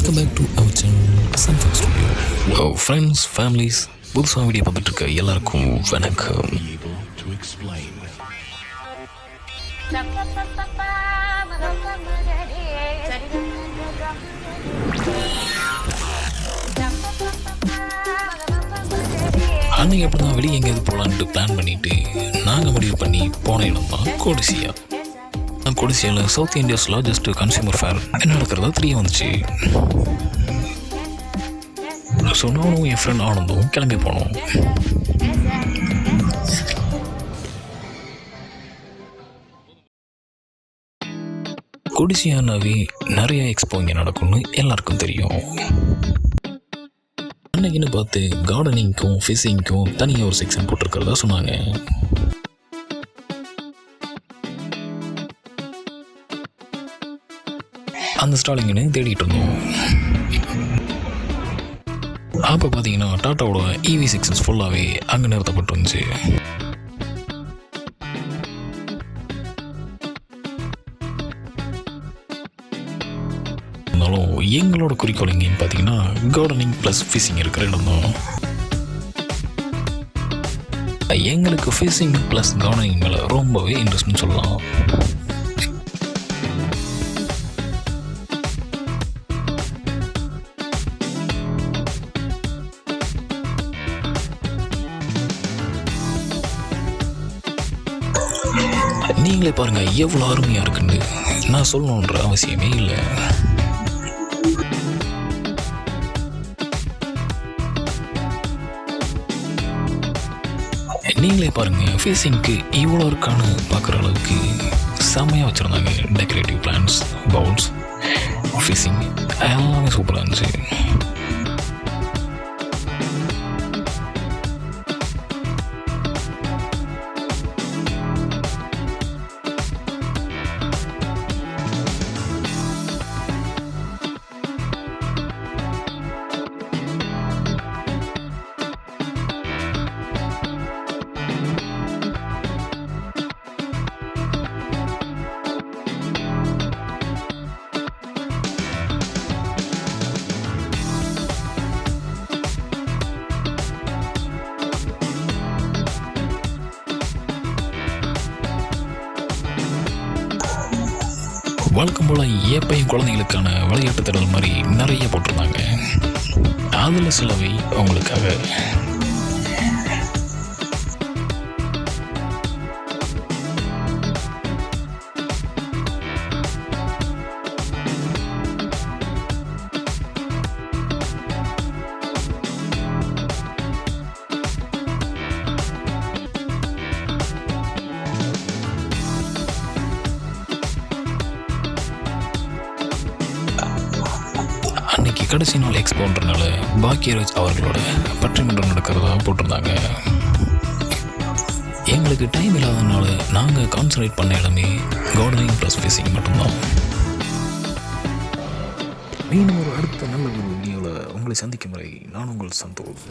Welcome back to our channel சன்ஃபாக் studio. Friends, families, புதுசாக video பார்த்துட்டு இருக்க எல்லாருக்கும் வணக்கம். அன்னைக்கு அப்படி தான் வெளியே எங்கேயாவது போகலான்ட்டு பிளான் பண்ணிட்டு நாங்கள் முடிவு பண்ணி போன இடம் தான் கொடிசியா. கொடிசியாவில் south India's largest consumer fair நடக்கிறதா தெரிய வந்துச்சு. ஸோ நானும் என் ஃப்ரெண்ட் ஆனந்தும் கிளம்பி போனோம். கொடிசியானாவே நிறைய எக்ஸ்போ இங்கே நடக்கும்னு எல்லாருக்கும் தெரியும். அன்னைக்குன்னு பார்த்து கார்டனிங்க்கும் ஃபிஷிங்க்கும் தனியாக ஒரு செக்ஷன் போட்டிருக்கிறதா சொன்னாங்க. அந்த ஸ்டாலிங்கன்னு தேடிட்டு இருந்தோம். அப்போ பார்த்தீங்கன்னா டாட்டாவோட EV செக்ஷன்ஸ் ஃபுல்லாகவே அங்கே நிறுத்தப்பட்டு வந்துச்சு. இருந்தாலும் எங்களோட குறிக்கோள் எங்கேன்னு பார்த்தீங்கன்னா கார்டனிங் ப்ளஸ் ஃபிஷிங் இருக்கிற இடம் தான். எங்களுக்கு ஃபிஷிங் ப்ளஸ் கார்டனிங் மேலே ரொம்பவே இன்ட்ரெஸ்ட்னு சொல்லலாம். நீங்களே பாருங்க எவ்வளோ அருமையாக இருக்குன்னு. நான் சொல்லணுன்ற அவசியமே இல்லை. நீங்களே பாருங்க ஃபேஸிங்க்கு இவ்வளோ இருக்கான்னு பார்க்குற அளவுக்கு செம்மையாக வச்சுருந்தாங்க. டெக்கரேட்டிவ் பிளான்ஸ், பவுல்ஸ், ஃபிஷிங் எல்லாமே சூப்பராக இருந்துச்சு. வழக்கம் போல் எப்பையும் குழந்தைங்களுக்கான விளையாட்டு திடல் மாதிரி நிறைய போட்டிருந்தாங்க. அதில் சிலவை அவங்களுக்காக. அன்னைக்கு கடைசி நாள் எக்ஸ்போன்றனால பாக்கியராஜ் அவர்களோட பட்டிமன்றம் நடக்கிறதா போட்டிருந்தாங்க. எங்களுக்கு டைம் இல்லாதனால நாங்கள் கான்சன்ட்ரேட் பண்ண இடமே கார்டனிங் ப்ளஸ் ஃபிஷிங் மட்டும்தான். மீண்டும் ஒரு அடுத்த நல்ல ஒரு வீடியோவில் உங்களை சந்திக்கும் வரை நான் உங்கள் சந்தோஷ்.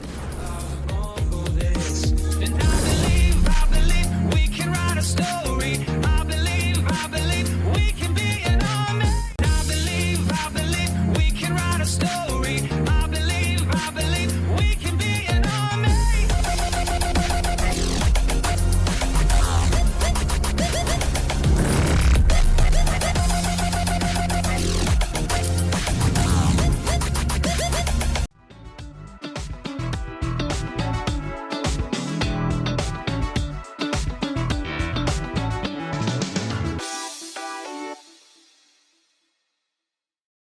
Story